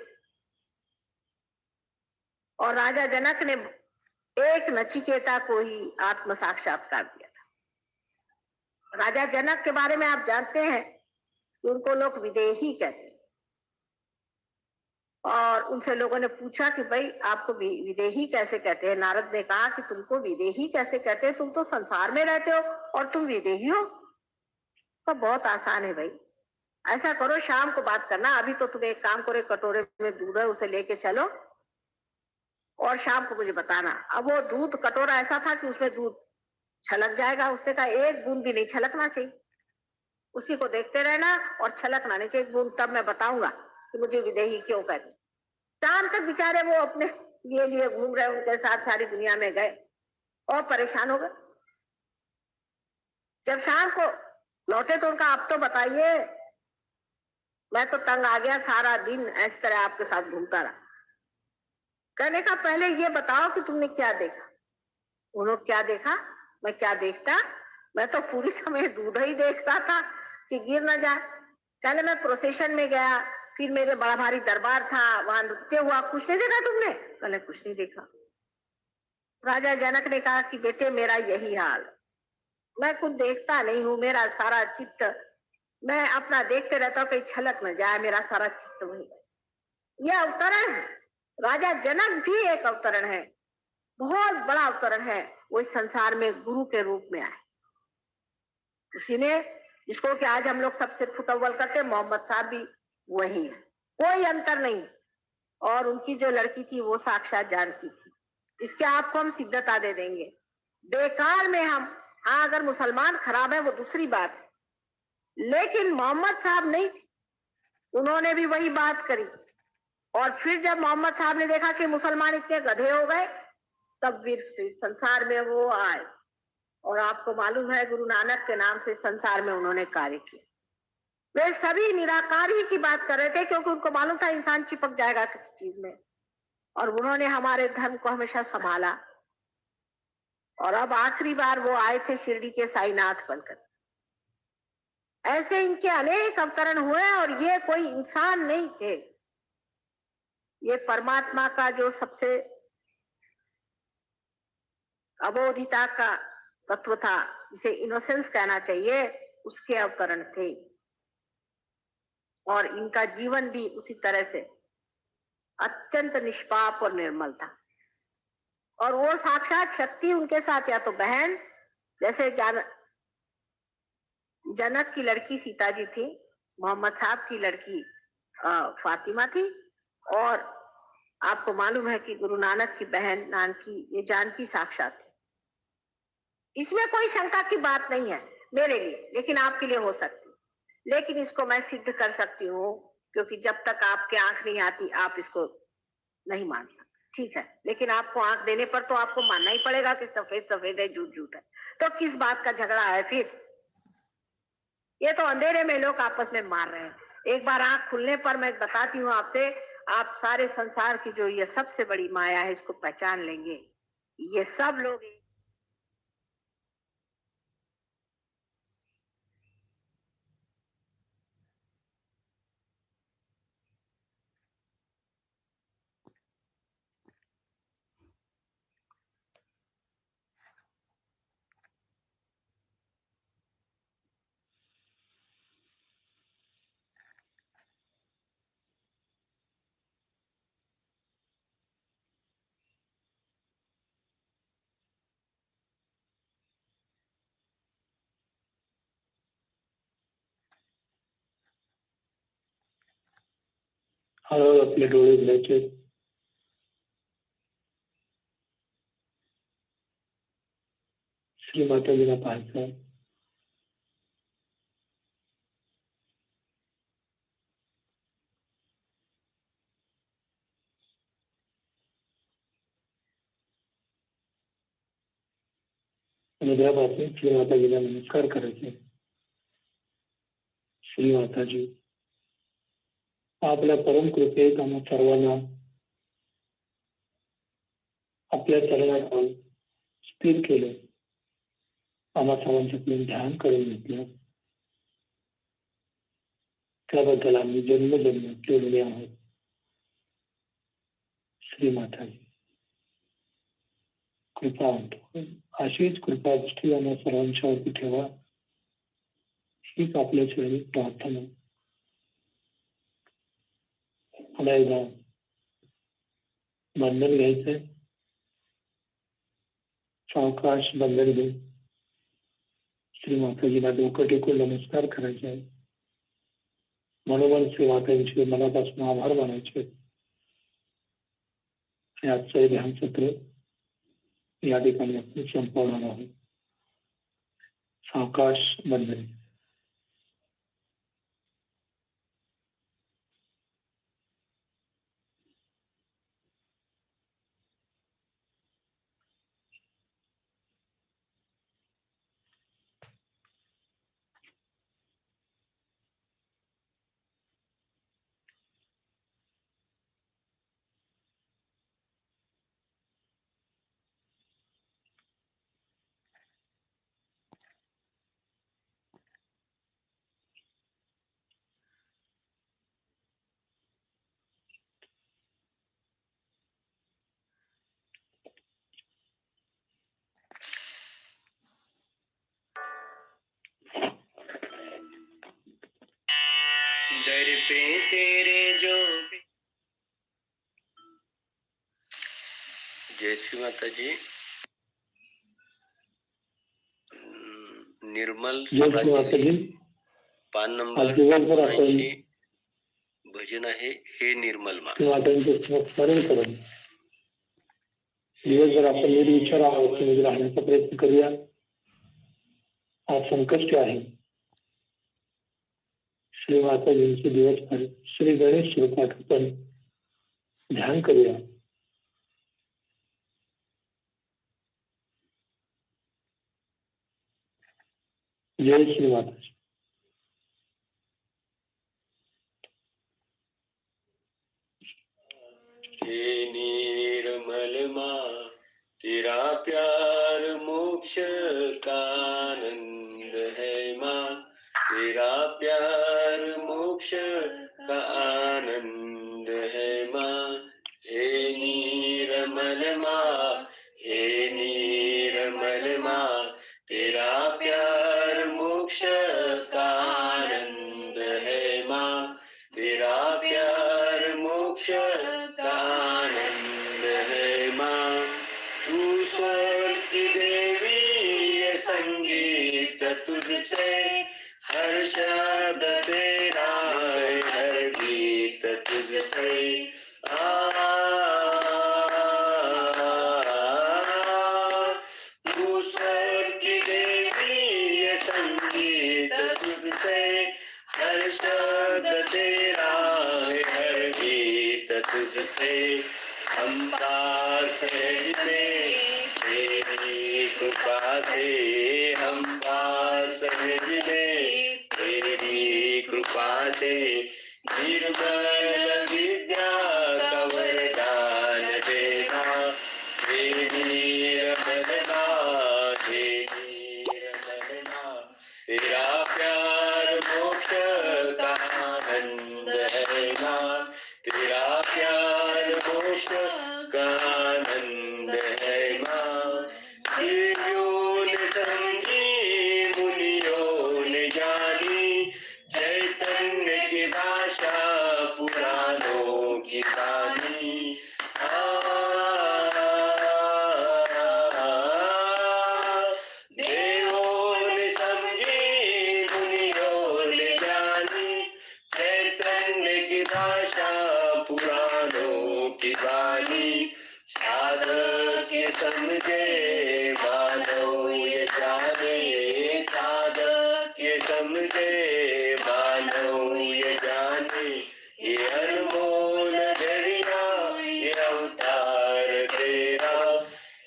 और राजा जनक ने एक नचिकेता को ही आत्म साक्षात्कार दिया था। राजा जनक के बारे में आप जानते हैं कि उनको लोग विदेही कहते हैं, और उनसे लोगों ने पूछा कि भाई आपको विदेही कैसे कहते हैं। नारद ने कहा कि तुमको विदेही कैसे कहते हैं, तुम तो संसार में रहते हो और तुम विदेही हो। तो बहुत आसान है भाई, ऐसा करो शाम को बात करना, अभी तो तुम एक काम करो, कटोरे में दूध है उसे लेके चलो और शाम को मुझे बताना। अब वो दूध कटोरा ऐसा था कि उसमें दूध छलक जाएगा, उसने कहा एक बूंद भी नहीं छलकना चाहिए, उसी को देखते रहना और छलकना नहीं चाहिए बूंद, तब मैं बताऊंगा कि मुझे विदेही क्यों कहते। शाम तक बेचारे वो अपने लिए घूम रहे, उनके साथ सारी दुनिया में गए और परेशान हो गए। जब शाम को लौटे तो उनका आप तो बताइए, मैं तो तंग आ गया, सारा दिन इस तरह आपके साथ घूमता रहा। कहने का पहले ये बताओ कि तुमने क्या देखा। उन्होंने क्या देखा, मैं क्या देखता, मैं तो पूरी समय दूध ही देखता था कि गिर न जाए। पहले मैं प्रोसेशन में गया, फिर मेरे बड़ा भारी दरबार था, वहां नृत्य हुआ, कुछ नहीं देखा तुमने? पहले कुछ नहीं देखा। राजा जनक ने कहा कि बेटे मेरा यही हाल, मैं कुछ देखता नहीं हूँ, मेरा सारा चित्त, मैं अपना देखते रहता हूँ, कहीं छलक न जाए, मेरा सारा चित्त वही। यह अवतरण है। राजा जनक भी एक अवतरण है, बहुत बड़ा अवतरण है। वो इस संसार में गुरु के रूप में आए। उसी ने, जिसको कि आज हम लोग सबसे फुटअव्वल करते, मोहम्मद साहब भी वही है, कोई अंतर नहीं। और उनकी जो लड़की थी वो साक्षात जानकी थी। इसके आपको हम सिद्धता दे देंगे। बेकार में हम, हाँ अगर मुसलमान खराब है वो दूसरी बात है, लेकिन मोहम्मद साहब नहीं थे, उन्होंने भी वही बात करी। और फिर जब मोहम्मद साहब ने देखा कि मुसलमान इतने गधे हो गए, तब फिर संसार में वो आए। और आपको मालूम है गुरु नानक के नाम से संसार में उन्होंने कार्य किया। वे सभी निराकार ही की बात कर रहे थे, क्योंकि उनको मालूम था इंसान चिपक जाएगा किसी चीज में। और उन्होंने हमारे धर्म को हमेशा संभाला। और अब आखिरी बार वो आए थे शिरडी के साईनाथ बनकर। ऐसे इनके अनेक अवतरण हुए, और ये कोई इंसान नहीं थे, ये परमात्मा का जो सबसे अबोधिता का तत्व था, जिसे इनोसेंस कहना चाहिए, उसके अवतरण थे। और इनका जीवन भी उसी तरह से अत्यंत निष्पाप और निर्मल था। और वो साक्षात शक्ति उनके साथ, या तो बहन, जैसे जनक की लड़की सीता जी थी, मोहम्मद साहब की लड़की फातिमा थी, और आपको मालूम है कि गुरु नानक की बहन नानकी, ये जानकी साक्षात थी। इसमें कोई शंका की बात नहीं है मेरे लिए, लेकिन आपके लिए हो सकती। लेकिन इसको मैं सिद्ध कर सकती हूँ, क्योंकि जब तक आपके आंख नहीं आती आप इसको नहीं मान सकते। ठीक है, लेकिन आपको आंख देने पर तो आपको मानना ही पड़ेगा कि सफेद सफेद है, झूठ झूठ है। तो किस बात का झगड़ा है फिर? ये तो अंधेरे में लोग आपस में मार रहे हैं। एक बार आंख खुलने पर मैं बताती हूँ आपसे, आप सारे संसार की जो ये सबसे बड़ी माया है, इसको पहचान लेंगे। ये सब लोग हळूहळू आपले डोळे उघडायचे. श्री माताजीला पाहायचं. हृदयापासून श्री माताजीला नमस्कार करायचे. श्री माताजी, आपल्या परम कृपेत आम्हा सर्वांना आपल्या चरणात आणून स्थिर केले. आम्हा सर्वांचं ध्यान करून घेतलं. त्याबद्दल आम्ही जन्मजन्म केलेले आहोत. श्री माताजी कृपा म्हणतो, अशीच कृपा दृष्टी आम्हा सर्वांच्यावरती ठेवा, हीच आपल्या चरणी प्रार्थना. मला एकदा बंधन घ्यायचंय. सावकाश बंधन घेऊन श्री माताजीला डोकं टेकून नमस्कार करायचे आहे. मनोमन श्री मातांचे मनापासून आभार मानायचे. आजचं हे ध्यान सत्र या ठिकाणी आपण संपवणार आहोत. सावकाश बंधन. दर पे तेरे जो। जय श्री माता जी। निर्मल जय श्री माता जी. पान आज नंबर दिवसभर आपण 79 भजन आहे हे निर्मल मा. मातांचे स्मरण करून दिवसभर आपण निर्विचार आहोत राहण्याचा प्रयत्न करूया. आज संकष्टी आहे. श्री माताजींचे दिवसभर श्री गणेश स्वरूपात आपण ध्यान करूया. जय श्री माता. हे निर्मल माँ तेरा प्यार मोक्ष का आनंद है माँ. तेरा प्यार मोक्ष का आनंद है माँ. हे निर्मल माँ, हे निर्मल माँ तेरा प्यार मोक्ष का आनंद है माँ. तेरा प्यार मोक्ष का आनंद है माँ. तू स्वर्ग की देवी ये संगीत तुझसे हर शब्द तेरा हर गीत तुझसे. तू स्वर्ग की देवी ये संगीत तुझसे हर शब्द तेरा हर गीत तुझसे. हम पास सहजते तेरी कृपा से. हम पास सहजते तेरी कृपा से. निर्मल विद्या का वरदान देना. हे निर्मल माँ, हे निर्मल माँ तेरा प्यार मोक्ष का आनंद है माँ. तेरा प्यार मोक्ष का आनंद है माँ. देवियों ने समझी मुनियों ने जानी चैतन्य की भाषा पुराणों की कहानी. देवों ने समझी मुनियों ने जानी चैतन्य की भाषा पुराणों की वाणी. साधक ये समझे मानव ये जाने. साधक ये समझे मानव ये जाने. ये अनमोल घड़िया ये अवतार तेरा.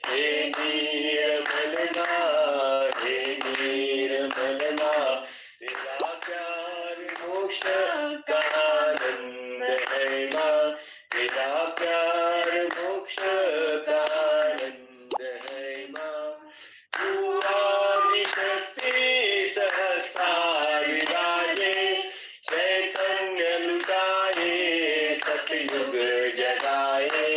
हे निर्मल माँ, हे निर्मल माँ तेरा प्यार मोक्ष का आनंद है माँ. तेरा प्यार मोक्ष का आनंद है माँ. तू आदिशक्ति सहस्रार विराजे. चैतन्य लुटाए सतयुग जगाए.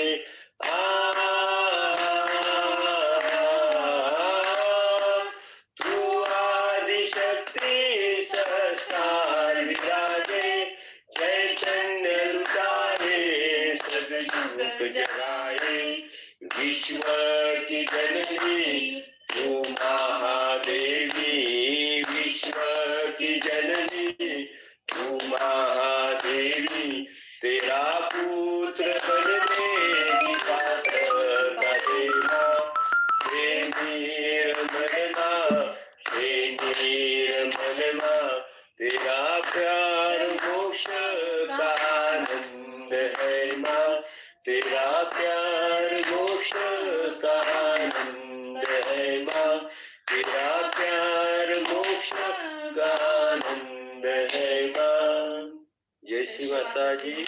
तू आदिशक्ति सहस्रार विराजे. चैतन्य लुटाए सतयुग जगाए. विश्व की जननी तू महादेवी. विश्व की जननी तू महादेवी. तेरा पुत्र बनने की पात्रता देना. हे निर्मल माँ, हे निर्मल माँ तेरा प्यार मोक्ष का आनंद है माँ. तेरा प्यार मोक्ष का आनंद है माँ. तेरा प्यार मोक्ष का आनंद है माँ. जय श्री माता जी.